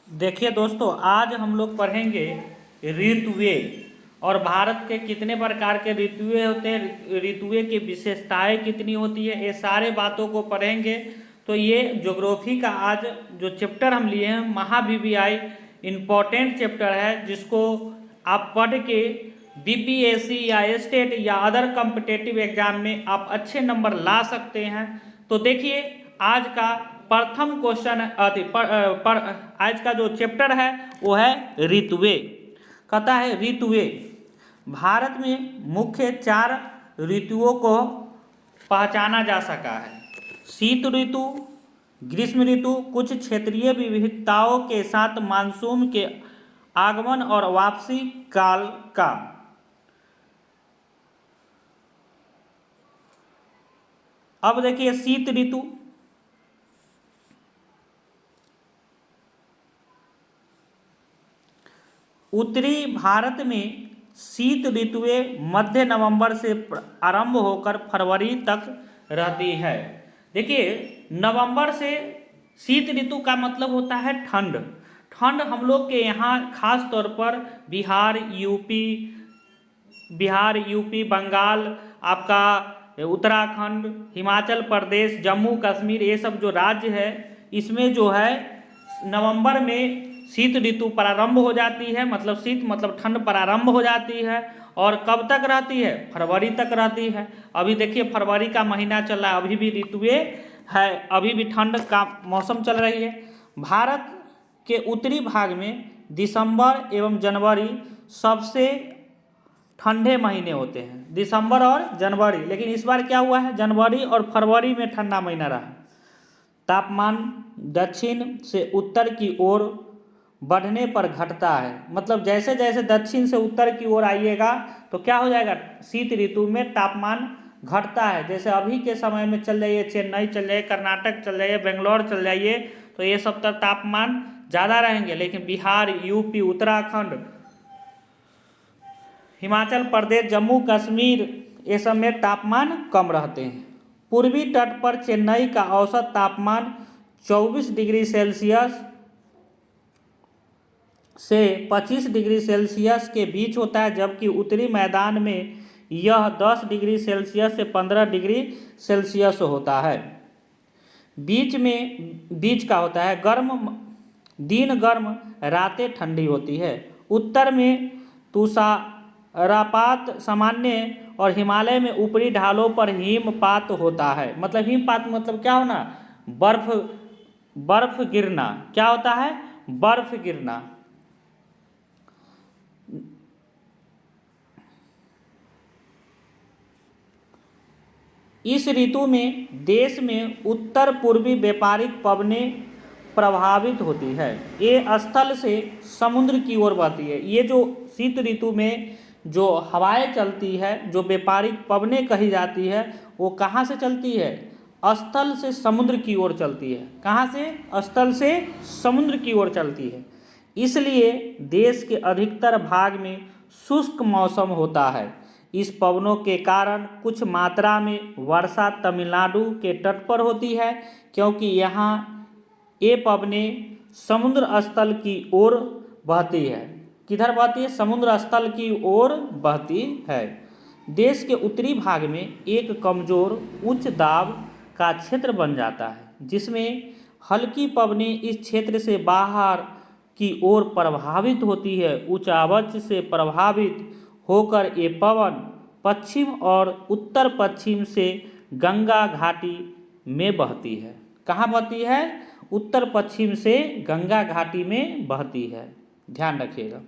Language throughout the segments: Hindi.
देखिए दोस्तों, आज हम लोग पढ़ेंगे ऋतुएं और भारत के कितने प्रकार के ऋतुएं होते हैं, ऋतुएं की विशेषताएं कितनी होती है, ये सारे बातों को पढ़ेंगे। तो ये ज्योग्राफी का आज जो चैप्टर हम लिए हैं, महावीवीआई इम्पोर्टेंट चैप्टर है, जिसको आप पढ़ के बीपीएससी या स्टेट या अदर कॉम्पिटेटिव एग्जाम में आप अच्छे नंबर ला सकते हैं। तो देखिए, आज का प्रथम क्वेश्चन आज का जो चैप्टर है वो है ऋतुएं। कहता है ऋतुएं। भारत में मुख्य 4 ऋतुओं को पहचाना जा सका है। शीत ऋतु, ग्रीष्म ऋतु कुछ क्षेत्रीय विविधताओं के साथ मानसून के आगमन और वापसी काल का। अब देखिए शीत ऋतु। उत्तरी भारत में शीत ऋतुएं मध्य नवंबर से आरंभ होकर फरवरी तक रहती है। देखिए, नवंबर से शीत ऋतु का मतलब होता है ठंड। ठंड हम लोग के यहाँ खास तौर पर बिहार, यूपी, बंगाल, आपका उत्तराखंड, हिमाचल प्रदेश, जम्मू कश्मीर, ये सब जो राज्य है, इसमें जो है नवंबर में शीत ऋतु प्रारंभ हो जाती है। मतलब शीत मतलब ठंड प्रारंभ हो जाती है। और कब तक रहती है? फरवरी तक रहती है। अभी देखिए फरवरी का महीना चल रहा है, अभी भी ऋतुएं है, अभी भी ठंड का मौसम चल रही है। भारत के उत्तरी भाग में दिसंबर एवं जनवरी सबसे ठंडे महीने होते हैं, दिसंबर और जनवरी। लेकिन इस बार क्या हुआ है, जनवरी और फरवरी में ठंडा महीना रहा। तापमान दक्षिण से उत्तर की ओर बढ़ने पर घटता है। मतलब जैसे जैसे दक्षिण से उत्तर की ओर आइएगा तो क्या हो जाएगा, शीत ऋतु में तापमान घटता है। जैसे अभी के समय में चल जाइए, चेन्नई चल जाइए, कर्नाटक चल जाइए, बेंगलोर चल जाइए, तो ये सब तक तापमान ज़्यादा रहेंगे। लेकिन बिहार, यूपी, उत्तराखंड, हिमाचल प्रदेश, जम्मू कश्मीर, ये सब में तापमान कम रहते हैं। पूर्वी तट पर चेन्नई का औसत तापमान 24 डिग्री सेल्सियस से 25 डिग्री सेल्सियस के बीच होता है, जबकि उत्तरी मैदान में यह 10 डिग्री सेल्सियस से 15 डिग्री सेल्सियस होता है। बीच का होता है दिन गर्म, रातें ठंडी होती है। उत्तर में तुषारपात सामान्य और हिमालय में ऊपरी ढालों पर हिमपात होता है। मतलब हिमपात मतलब क्या होना, बर्फ गिरना। क्या होता है? बर्फ गिरना। इस ऋतु में देश में उत्तर पूर्वी व्यापारिक पवनें प्रभावित होती है। ये स्थल से समुद्र की ओर बहती है। ये जो शीत ऋतु में जो हवाएं चलती है, जो व्यापारिक पवनें कही जाती है, वो कहाँ से चलती है? स्थल से समुद्र की ओर चलती है। कहाँ से? स्थल से समुद्र की ओर चलती है। इसलिए देश के अधिकतर भाग में शुष्क मौसम होता है। इस पवनों के कारण कुछ मात्रा में वर्षा तमिलनाडु के तट पर होती है, क्योंकि यहाँ ये पवनें समुद्र स्थल की ओर बहती है। किधर बहती है? समुद्र स्थल की ओर बहती है। देश के उत्तरी भाग में एक कमजोर उच्च दाब का क्षेत्र बन जाता है, जिसमें हल्की पवनें इस क्षेत्र से बाहर की ओर प्रभावित होती है। उच्च आवर्त से प्रभावित होकर ये पवन पश्चिम और उत्तर पश्चिम से गंगा घाटी में बहती है। कहाँ बहती है? उत्तर पश्चिम से गंगा घाटी में बहती है। ध्यान रखिएगा।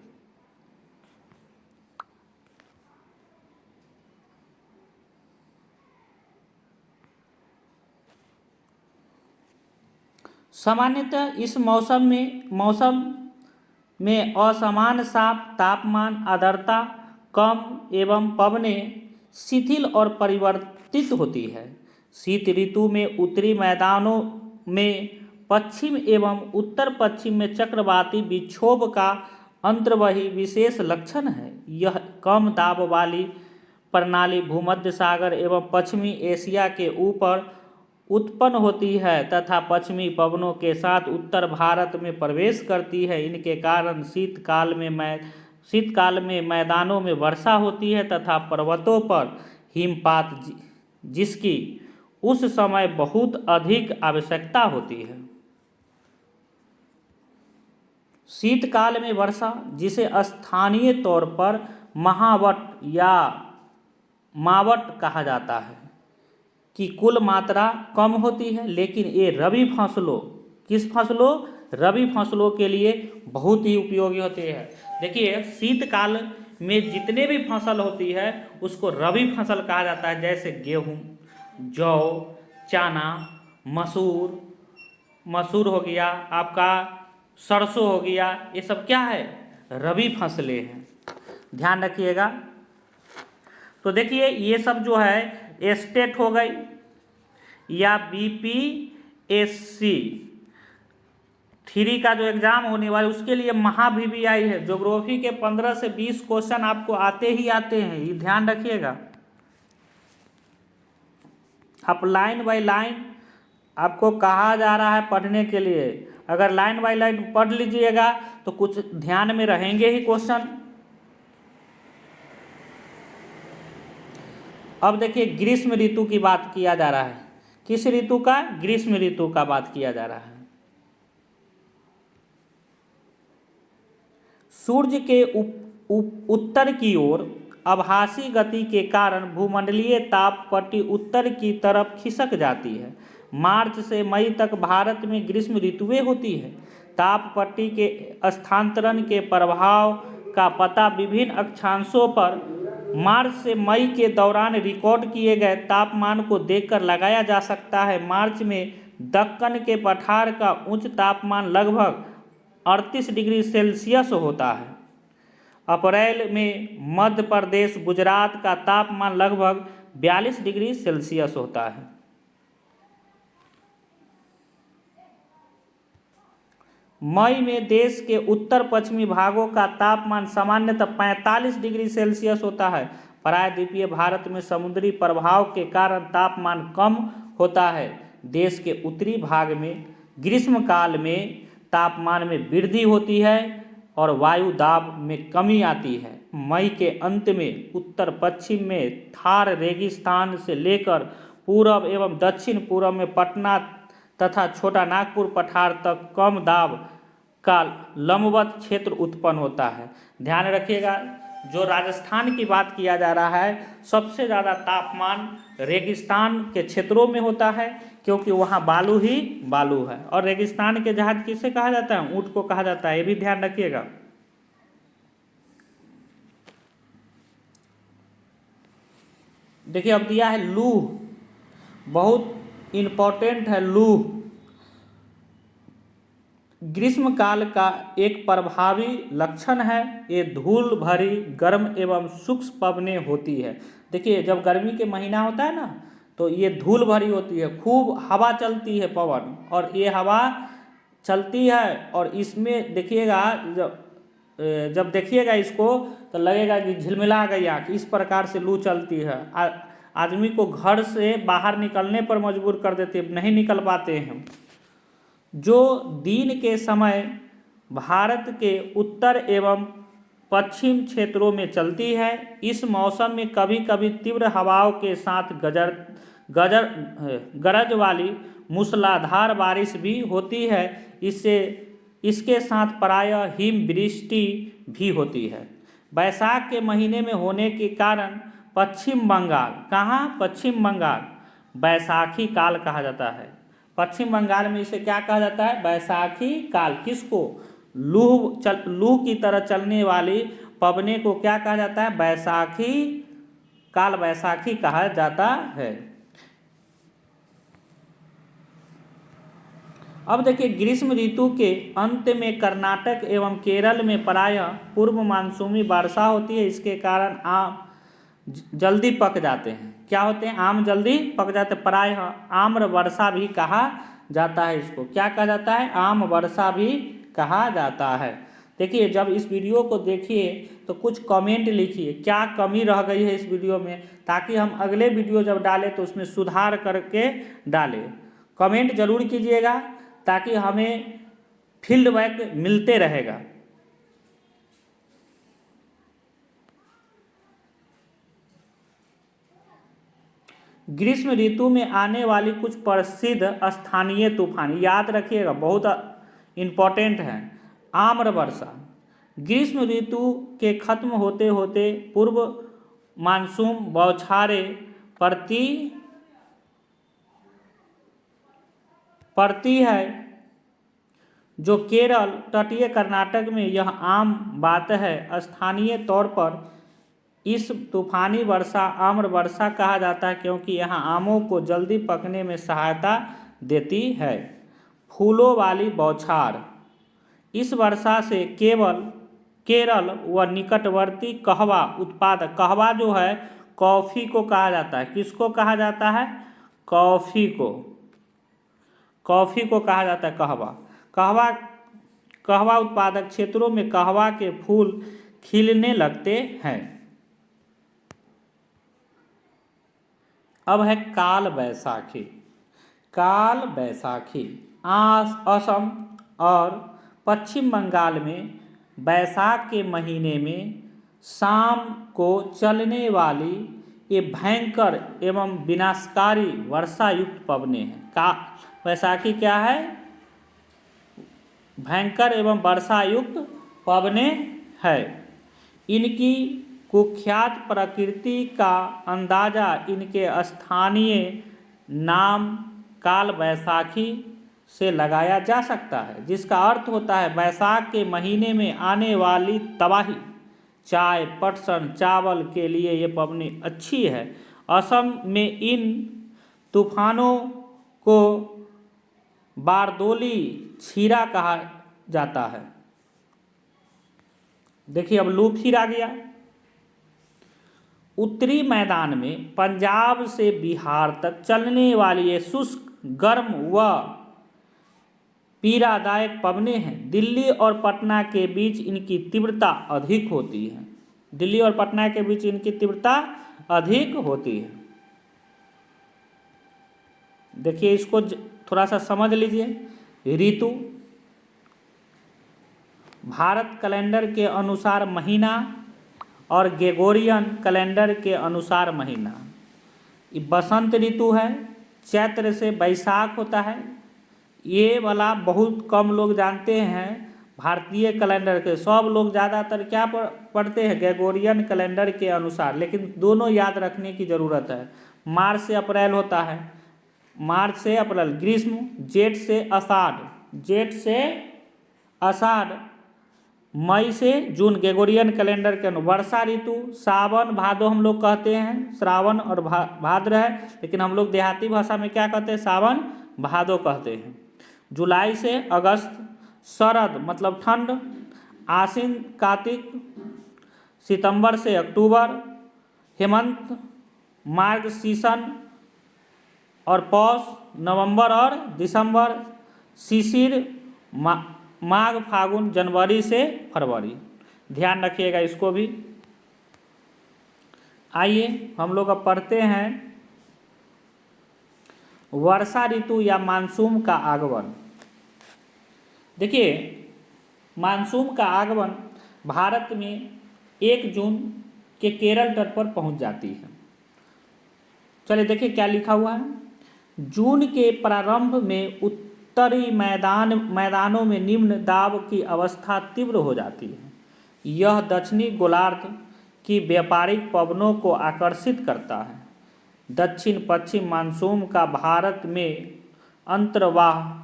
सामान्यतः इस मौसम में असमान साफ तापमान, आर्द्रता कम एवं पवनें शिथिल और परिवर्तित होती है। शीत ऋतु में उत्तरी मैदानों में पश्चिम एवं उत्तर पश्चिम में चक्रवाती विक्षोभ का अंतर्वही विशेष लक्षण है। यह कम दाब वाली प्रणाली भूमध्य सागर एवं पश्चिमी एशिया के ऊपर उत्पन्न होती है तथा पश्चिमी पवनों के साथ उत्तर भारत में प्रवेश करती है। इनके कारण शीतकाल में मैदानों में वर्षा होती है तथा पर्वतों पर हिमपात, जिसकी उस समय बहुत अधिक आवश्यकता होती है। शीतकाल में वर्षा, जिसे स्थानीय तौर पर महावट या मावट कहा जाता है, की कुल मात्रा कम होती है, लेकिन ये रबी फसलों के लिए बहुत ही उपयोगी होती है। देखिए, शीतकाल में जितने भी फसल होती है उसको रबी फसल कहा जाता है, जैसे गेहूँ, जौ, चना, मसूर हो गया, आपका सरसों हो गया, ये सब क्या है? रबी फसलें हैं, ध्यान रखिएगा। तो देखिए, ये सब जो है एस्टेट हो गई या BPSC 3 का जो एग्जाम होने वाला है उसके लिए महा-VBI है। ज्योग्राफी के 15 से 20 क्वेश्चन आपको आते ही आते हैं, ये ध्यान रखिएगा। आप लाइन बाय लाइन आपको कहा जा रहा है पढ़ने के लिए, अगर लाइन बाय लाइन पढ़ लीजिएगा तो कुछ ध्यान में रहेंगे ही क्वेश्चन। अब देखिए, ग्रीष्म ऋतु की बात किया जा रहा है। किस ऋतु का? ग्रीष्म ऋतु का बात किया जा रहा है। सूर्य के उत्तर की ओर आभासी गति के कारण भूमंडलीय ताप पट्टी उत्तर की तरफ खिसक जाती है। मार्च से मई तक भारत में ग्रीष्म ऋतुएं होती है। ताप पट्टी के स्थानांतरण के प्रभाव का पता विभिन्न अक्षांशों पर मार्च से मई के दौरान रिकॉर्ड किए गए तापमान को देखकर लगाया जा सकता है। मार्च में दक्कन के पठार का उच्च तापमान लगभग 38 डिग्री सेल्सियस होता है। अप्रैल में मध्य प्रदेश, गुजरात का तापमान लगभग 42 डिग्री सेल्सियस होता है। मई में देश के उत्तर पश्चिमी भागों का तापमान सामान्यतः 45 डिग्री सेल्सियस होता है। प्रायद्वीपीय भारत में समुद्री प्रभाव के कारण तापमान कम होता है। देश के उत्तरी भाग में ग्रीष्मकाल में तापमान में वृद्धि होती है और वायु दाब में कमी आती है। मई के अंत में उत्तर पश्चिम में थार रेगिस्तान से लेकर पूर्व एवं दक्षिण पूर्व में पटना तथा छोटा नागपुर पठार तक कम दाब का लंबवत क्षेत्र उत्पन्न होता है। ध्यान रखिएगा, जो राजस्थान की बात किया जा रहा है, सबसे ज़्यादा तापमान रेगिस्तान के क्षेत्रों में होता है, क्योंकि वहाँ बालू ही बालू है। और रेगिस्तान के जहाज किसे कहा जाता है? ऊँट को कहा जाता है, ये भी ध्यान रखिएगा। देखिए, अब दिया है लूह, बहुत इम्पोर्टेंट है लूह। ग्रीष्मकाल का एक प्रभावी लक्षण है, ये धूल भरी गर्म एवं सूक्ष्म पवनें होती है। देखिए, जब गर्मी के महीना होता है ना, तो ये धूल भरी होती है, खूब हवा चलती है पवन, और ये हवा चलती है और इसमें देखिएगा, जब देखिएगा इसको तो लगेगा कि झिलमिला गई आँख, इस प्रकार से लू चलती है। आदमी को घर से बाहर निकलने पर मजबूर कर देती है, नहीं निकल पाते हैं। जो दिन के समय भारत के उत्तर एवं पश्चिम क्षेत्रों में चलती है। इस मौसम में कभी कभी तीव्र हवाओं के साथ गरज वाली मूसलाधार बारिश भी होती है। इसके साथ प्रायः हिमवृष्टि भी होती है। बैसाख के महीने में होने के कारण पश्चिम बंगाल, कहाँ? पश्चिम बंगाल बैसाखी काल कहा जाता है। पश्चिम बंगाल में इसे क्या कहा जाता है? बैसाखी काल। किसको? लूह की तरह चलने वाली पवने को क्या कहा जाता है? बैसाखी काल, बैसाखी कहा जाता है। अब देखिए, ग्रीष्म ऋतु के अंत में कर्नाटक एवं केरल में प्रायः पूर्व मानसूनी वर्षा होती है। इसके कारण आम जल्दी पक जाते हैं। क्या होते हैं? आम जल्दी पक जाते हैं। प्रायः आम्र वर्षा भी कहा जाता है। इसको क्या कहा जाता है? आम वर्षा भी कहा जाता है। देखिए, जब इस वीडियो को देखिए तो कुछ कमेंट लिखिए क्या कमी रह गई है इस वीडियो में, ताकि हम अगले वीडियो जब डालें तो उसमें सुधार करके डालें। कमेंट जरूर कीजिएगा ताकि हमें फीडबैक मिलते रहेगा। ग्रीष्म ऋतु में आने वाली कुछ प्रसिद्ध स्थानीय तूफान, याद रखिएगा, बहुत इम्पोर्टेंट है। आम्र वर्षा, ग्रीष्म ऋतु के खत्म होते होते पूर्व मानसून बौछारें पड़ती है, जो केरल तटीय कर्नाटक में यह आम बात है। स्थानीय तौर पर इस तूफानी वर्षा आम्र वर्षा कहा जाता है क्योंकि यहाँ आमों को जल्दी पकने में सहायता देती है। फूलों वाली बौछार, इस वर्षा से केरल व निकटवर्ती कहवा उत्पादक, कहवा जो है कॉफ़ी को कहा जाता है। किसको कहा जाता है? कॉफ़ी को कहा जाता है कहवा उत्पादक क्षेत्रों में कहवा के फूल खिलने लगते हैं। अब है काल बैसाखी। असम और पश्चिम बंगाल में बैसाख के महीने में शाम को चलने वाली ये भयंकर एवं विनाशकारी वर्षा युक्त पवने हैं। बैसाखी क्या है? भयंकर एवं वर्षा युक्त पवने है। इनकी कुख्यात प्रकृति का अंदाजा इनके स्थानीय नाम काल बैसाखी से लगाया जा सकता है, जिसका अर्थ होता है बैसाख के महीने में आने वाली तबाही। चाय, पटसन, चावल के लिए ये पवनी अच्छी है। असम में इन तूफानों को बारदोली छीरा कहा जाता है। देखिए, अब लू फिर आ गया। उत्तरी मैदान में पंजाब से बिहार तक चलने वाली ये शुष्क, गर्म व पीड़ादायक पवने हैं। दिल्ली और पटना के बीच इनकी तीव्रता अधिक होती है। देखिए, इसको थोड़ा सा समझ लीजिए। ऋतु, भारत कैलेंडर के अनुसार महीना और ग्रेगोरियन कैलेंडर के अनुसार महीना। ये बसंत ऋतु है, चैत्र से बैसाख होता है। ये वाला बहुत कम लोग जानते हैं। भारतीय कैलेंडर के सब लोग ज़्यादातर क्या पढ़ते हैं? ग्रेगोरियन कैलेंडर के अनुसार, लेकिन दोनों याद रखने की ज़रूरत है। मार्च से अप्रैल होता है, मार्च से अप्रैल ग्रीष्म, जेठ से आषाढ़, मई से जून ग्रेगोरियन कैलेंडर के अनुसार। वर्षा ऋतु सावन भादो हम लोग कहते हैं, श्रावण और भाद्र है, लेकिन हम लोग देहाती भाषा में क्या कहते हैं? सावन भादो कहते हैं। जुलाई से अगस्त, शरद मतलब ठंड, आश्विन कार्तिक, सितंबर से अक्टूबर, हेमंत मार्गशीर्ष और पौष, नवंबर और दिसंबर, शिशिर माघ फागुन, जनवरी से फरवरी। ध्यान रखिएगा इसको भी। आइए हम लोग अब पढ़ते हैं वर्षा ऋतु या मानसून का आगमन। देखिए, मानसून का आगमन भारत में 1 जून के केरल तट पर पहुंच जाती है। चलिए देखिए क्या लिखा हुआ है। जून के प्रारंभ में उत्तरी मैदानों में निम्न दाब की अवस्था तीव्र हो जाती है। यह दक्षिणी गोलार्ध की व्यापारिक पवनों को आकर्षित करता है। दक्षिण पश्चिम मानसून का भारत में अंतर्वाह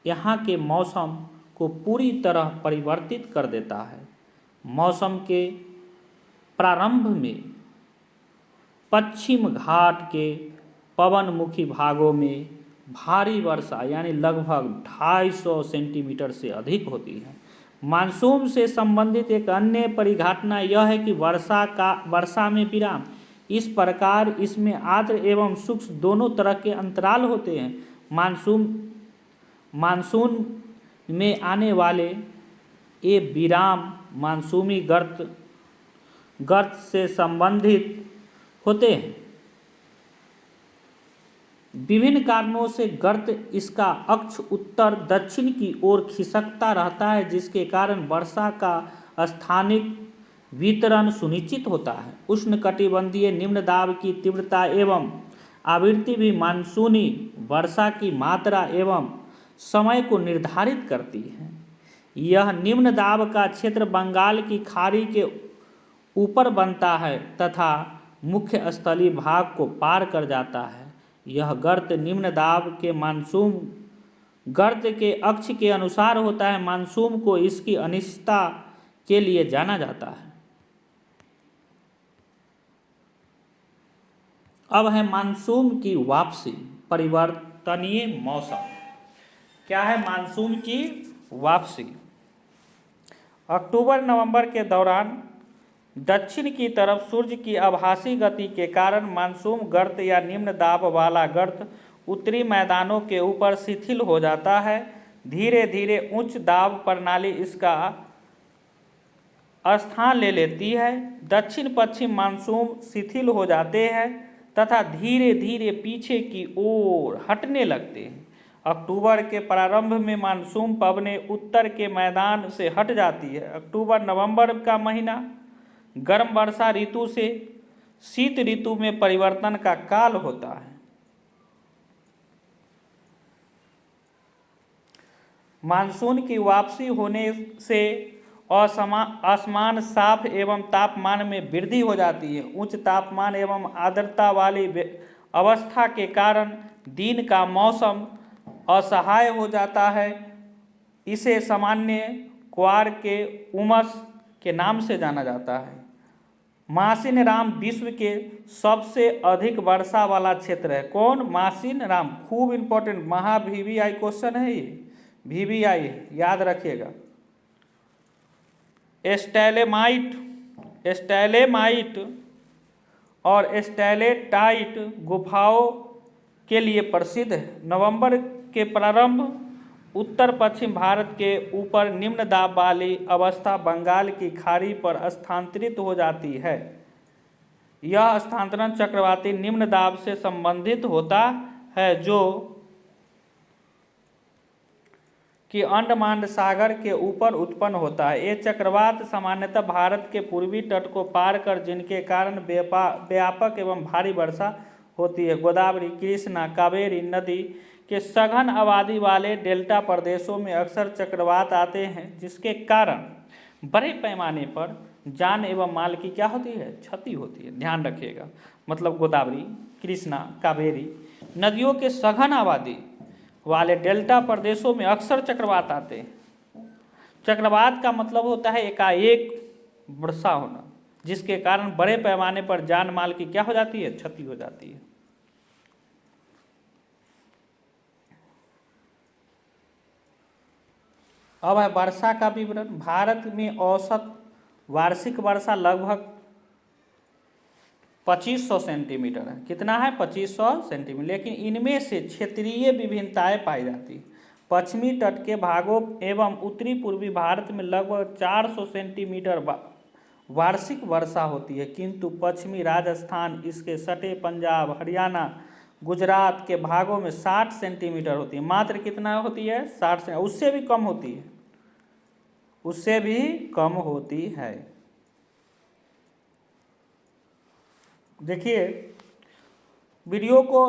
यहाँ के मौसम को पूरी तरह परिवर्तित कर देता है। मौसम के प्रारंभ में पश्चिम घाट के पवनमुखी भागों में भारी वर्षा यानी लगभग 250 सेंटीमीटर से अधिक होती है। मानसून से संबंधित एक अन्य परिघटना यह है कि वर्षा में विराम। इस प्रकार इसमें आर्द्र एवं शुष्क दोनों तरह के अंतराल होते हैं। मानसून में आने वाले ये विराम मानसूनी गर्त गर्त से संबंधित होते हैं। विभिन्न कारणों से गर्त इसका अक्ष उत्तर दक्षिण की ओर खिसकता रहता है, जिसके कारण वर्षा का स्थानिक वितरण सुनिश्चित होता है। उष्णकटिबंधीय निम्न दाब की तीव्रता एवं आवृत्ति भी मानसूनी वर्षा की मात्रा एवं समय को निर्धारित करती है। यह निम्न दाब का क्षेत्र बंगाल की खाड़ी के ऊपर बनता है तथा मुख्य स्थलीय भाग को पार कर जाता है। यह गर्त निम्न दाब के मानसून गर्त के अक्ष के अनुसार होता है। मानसून को इसकी अनिश्चितता के लिए जाना जाता है। अब है मानसून की वापसी, परिवर्तनीय मौसम। क्या है मानसून की वापसी? अक्टूबर नवंबर के दौरान दक्षिण की तरफ सूर्य की आभासी गति के कारण मानसून गर्त या निम्न दाब वाला गर्त उत्तरी मैदानों के ऊपर शिथिल हो जाता है। धीरे धीरे उच्च दाब प्रणाली इसका स्थान ले लेती है। दक्षिण पश्चिम मानसून शिथिल हो जाते हैं तथा धीरे धीरे पीछे की ओर हटने लगते हैं। अक्टूबर के प्रारंभ में मानसून पवनें उत्तर के मैदान से हट जाती है। अक्टूबर नवंबर का महीना गर्म वर्षा ऋतु से शीत ऋतु में परिवर्तन का काल होता है। मानसून की वापसी होने से आसमान साफ एवं तापमान में वृद्धि हो जाती है। उच्च तापमान एवं आर्द्रता वाली अवस्था के कारण दिन का मौसम असह्य हो जाता है। इसे सामान्य क्वार के उमस के नाम से जाना जाता है। मासिनराम विश्व के सबसे अधिक वर्षा वाला क्षेत्र है। कौन? मासिनराम। खूब इंपॉर्टेंट, महा VVI क्वेश्चन है ये, VVI याद रखिएगा। स्टैलेमाइट और स्टैलेटाइट गुफाओं के लिए प्रसिद्ध है। नवंबर के प्रारंभ उत्तर पश्चिम भारत के ऊपर निम्न दाब वाली अवस्था बंगाल की खाड़ी पर स्थानांतरित हो जाती है। यह स्थानांतरण चक्रवाती निम्न दाब से संबंधित होता है जो कि अंडमान सागर के ऊपर उत्पन्न होता है। ये चक्रवात सामान्यतः भारत के पूर्वी तट को पार कर जिनके कारण व्यापक एवं भारी वर्षा होती है। गोदावरी, कृष्णा, कावेरी नदी के सघन आबादी वाले डेल्टा प्रदेशों में अक्सर चक्रवात आते हैं, जिसके कारण बड़े पैमाने पर जान एवं माल की क्या होती है? क्षति होती है। ध्यान रखिएगा। मतलब गोदावरी, कृष्णा, कावेरी नदियों के सघन आबादी वाले डेल्टा प्रदेशों में अक्सर चक्रवात आते हैं। चक्रवात का मतलब होता है एकाएक वर्षा होना, जिसके कारण बड़े पैमाने पर जान माल की क्या हो जाती है? क्षति हो जाती है। अब है वर्षा का विवरण। भारत में औसत वार्षिक वर्षा लगभग 2500 सेंटीमीटर है। कितना है? 2500 सेंटीमीटर। लेकिन इनमें से क्षेत्रीय विभिन्नताएं पाई जाती है। पश्चिमी तट के भागों एवं उत्तरी पूर्वी भारत में लगभग 400 सेंटीमीटर वार्षिक वर्षा होती है, किंतु पश्चिमी राजस्थान, इसके सटे पंजाब, हरियाणा, गुजरात के भागों में 60 सेंटीमीटर होती है। मात्र कितना होती है? 60 से उससे भी कम होती है, उससे भी कम होती है। देखिए, वीडियो को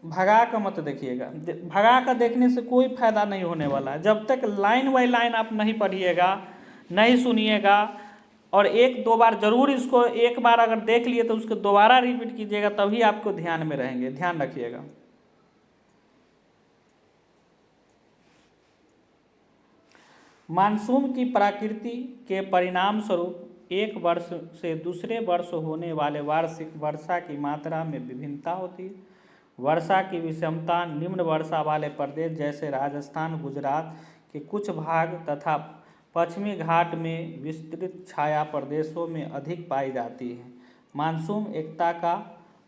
भगा कर मत देखिएगा। भगा कर देखने से कोई फायदा नहीं होने वाला है। जब तक लाइन बाय लाइन आप नहीं पढ़िएगा, नहीं सुनिएगा, और एक दो बार जरूर इसको, एक बार अगर देख लिए तो उसको दोबारा रिपीट कीजिएगा, तभी आपको ध्यान में रहेंगे। ध्यान रखिएगा। मानसून की प्रकृति के परिणाम स्वरूप एक वर्ष से दूसरे वर्ष होने वाले वार्षिक वर्षा की मात्रा में विभिन्नता होती है। वर्षा की विषमता निम्न वर्षा वाले प्रदेश जैसे राजस्थान, गुजरात के कुछ भाग तथा पश्चिमी घाट में विस्तृत छाया प्रदेशों में अधिक पाई जाती है। मानसून एकता का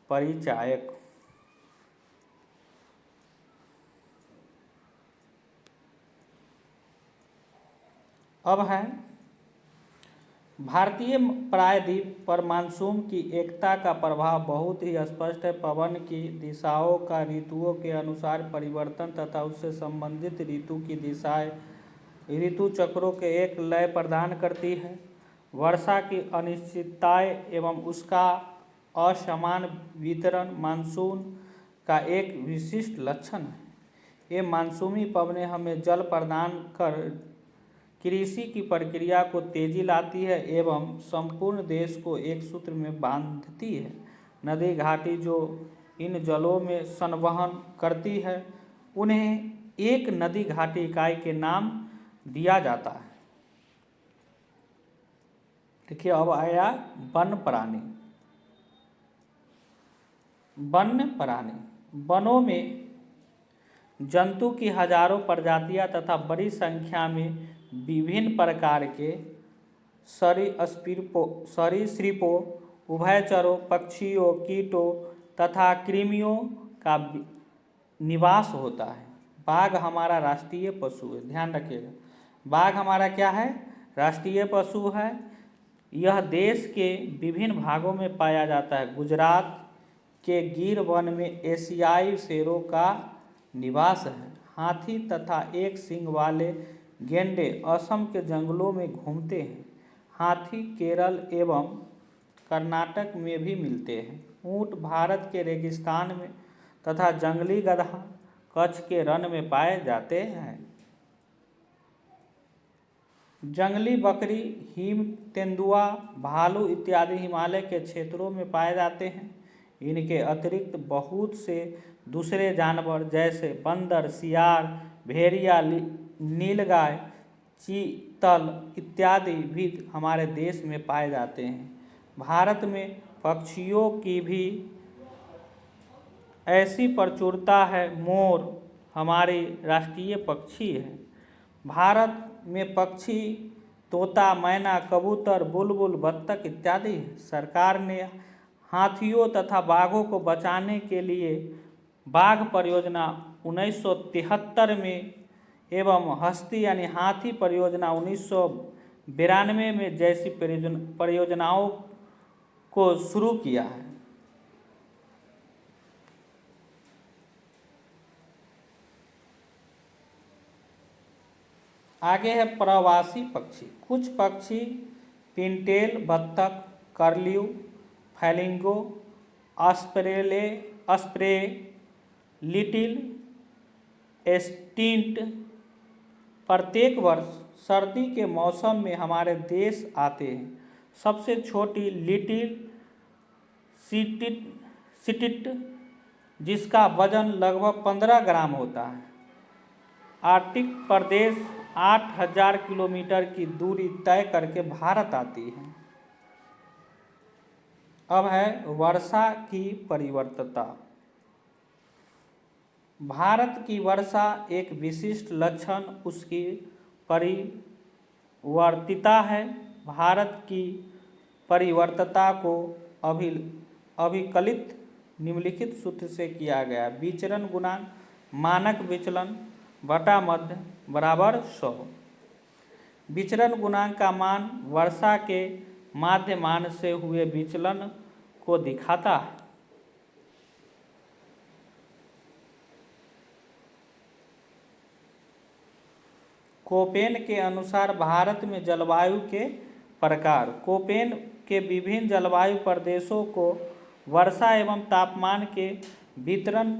परिचायक। अब है भारतीय प्रायद्वीप पर मानसून की एकता का प्रभाव बहुत ही स्पष्ट है। पवन की दिशाओं का ऋतुओं के अनुसार परिवर्तन तथा उससे संबंधित ऋतु की दिशाएं ऋतु चक्रों के एक लय प्रदान करती है। वर्षा की अनिश्चितताएं एवं उसका असमान वितरण मानसून का एक विशिष्ट लक्षण है। ये मानसूनी पवनें हमें जल प्रदान कर कृषि की प्रक्रिया को तेजी लाती है एवं संपूर्ण देश को एक सूत्र में बांधती है। नदी घाटी जो इन जलों में संवहन करती है उन्हें एक नदी घाटी इकाई के नाम दिया जाता है। देखिए अब आया वन्य प्राणी। वन्य प्राणी वनों में जंतु की हजारों प्रजातियां तथा बड़ी संख्या में विभिन्न प्रकार के सरीसृपों, उभयचरों, पक्षियों, कीटों तथा कृमियों का निवास होता है। बाघ हमारा राष्ट्रीय पशु है, ध्यान रखिएगा। बाघ हमारा क्या है? राष्ट्रीय पशु है। यह देश के विभिन्न भागों में पाया जाता है। गुजरात के गिर वन में एशियाई शेरों का निवास है। हाथी तथा एक सींग वाले गैंडे असम के जंगलों में घूमते हैं। हाथी केरल एवं कर्नाटक में भी मिलते हैं। ऊंट भारत के रेगिस्तान में तथा जंगली गधा कच्छ के रण में पाए जाते हैं। जंगली बकरी, हिम तेंदुआ, भालू इत्यादि हिमालय के क्षेत्रों में पाए जाते हैं। इनके अतिरिक्त बहुत से दूसरे जानवर जैसे बंदर, सियार, भेड़िया, नीलगाय, चीतल इत्यादि भी हमारे देश में पाए जाते हैं। भारत में पक्षियों की भी ऐसी प्रचुरता है। मोर हमारी राष्ट्रीय पक्षी है। भारत में पक्षी तोता, मैना, कबूतर, बुलबुल, बत्तख इत्यादि है। सरकार ने हाथियों तथा बाघों को बचाने के लिए बाघ परियोजना 1973 में एवं हस्ती यानी हाथी परियोजना 1992 में जैसी परियोजनाओं को शुरू किया है। आगे है प्रवासी पक्षी। कुछ पक्षी पिनटेल, बत्तख, कर्ल्यू, फ्लैमिंगो, अस्प्रे, लिटिल एस्टिंट प्रत्येक वर्ष सर्दी के मौसम में हमारे देश आते हैं। सबसे छोटी लिटिल सिटिट जिसका वजन लगभग 15 ग्राम होता है, आर्कटिक प्रदेश 8000 किलोमीटर की दूरी तय करके भारत आती है। अब है वर्षा की परिवर्तता। भारत की वर्षा एक विशिष्ट लक्षण उसकी परिवर्तिता है। भारत की परिवर्तता को अभिकलित निम्नलिखित सूत्र से किया गया। विचरण गुणांक मानक विचलन बटा मध्य बराबर 100। विचरण गुणांक का मान वर्षा के माध्य मान से हुए विचलन को दिखाता है। कोपेन के अनुसार भारत में जलवायु के प्रकार। कोपेन के विभिन्न जलवायु प्रदेशों को वर्षा एवं तापमान के वितरण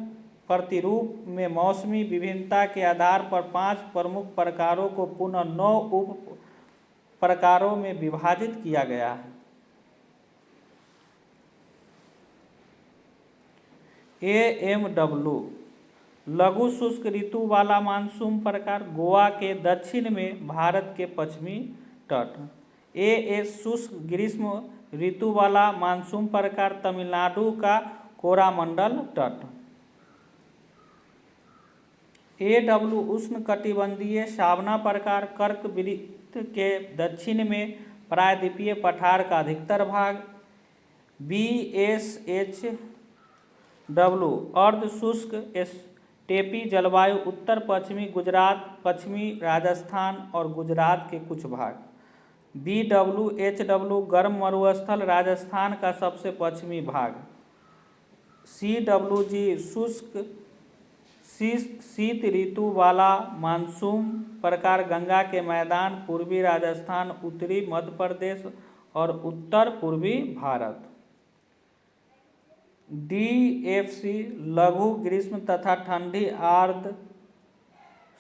प्रतिरूप में मौसमी विभिन्नता के आधार पर 5 प्रमुख प्रकारों को पुनः 9 उप प्रकारों में विभाजित किया गया है। AMW लघु शुष्क ऋतु वाला मानसून प्रकार, गोवा के दक्षिण में भारत के पश्चिमी तट। AS शुष्क ग्रीष्म ऋतु वाला मानसून प्रकार, तमिलनाडु का कोरामंडल तट। AW उष्ण कटिबंधीय सावना प्रकार, कर्क वृत्त के दक्षिण में प्रायद्वीपीय पठार का अधिकतर भाग। BSHW अर्ध शुष्क टेपी जलवायु उत्तर पश्चिमी गुजरात, पश्चिमी राजस्थान और गुजरात के कुछ भाग। BWHW गर्म मरुस्थल राजस्थान का सबसे पश्चिमी भाग। CWG शुष्क शीत ऋतु वाला मानसून प्रकार गंगा के मैदान, पूर्वी राजस्थान, उत्तरी मध्य प्रदेश और उत्तर पूर्वी भारत। DFC लघु ग्रीष्म तथा ठंडी आर्द्र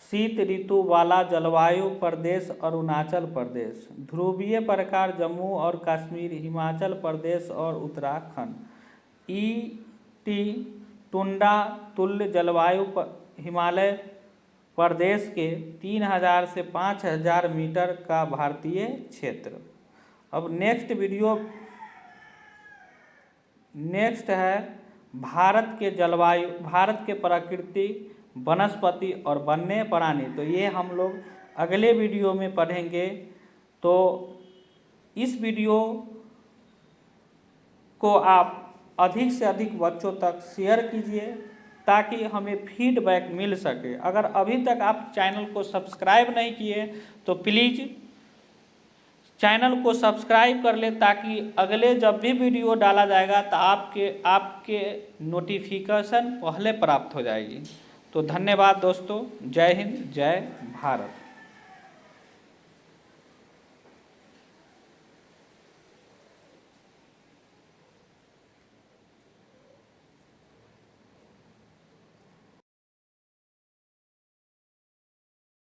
शीत ऋतु वाला जलवायु प्रदेश अरुणाचल प्रदेश। ध्रुवीय प्रकार जम्मू और कश्मीर, हिमाचल प्रदेश और उत्तराखंड। ET टुंडा तुल्य जलवायु हिमालय प्रदेश के 3000 से 5000 मीटर का भारतीय क्षेत्र। अब नेक्स्ट है भारत के जलवायु, भारत के प्रकृति, वनस्पति और वन्य प्राणी। तो ये हम लोग अगले वीडियो में पढ़ेंगे। तो इस वीडियो को आप अधिक से अधिक बच्चों तक शेयर कीजिए ताकि हमें फीडबैक मिल सके। अगर अभी तक आप चैनल को सब्सक्राइब नहीं किए तो प्लीज़ चैनल को सब्सक्राइब कर ले ताकि अगले जब भी वीडियो डाला जाएगा तो आपके नोटिफिकेशन पहले प्राप्त हो जाएगी। तो धन्यवाद दोस्तों। जय हिंद, जय भारत।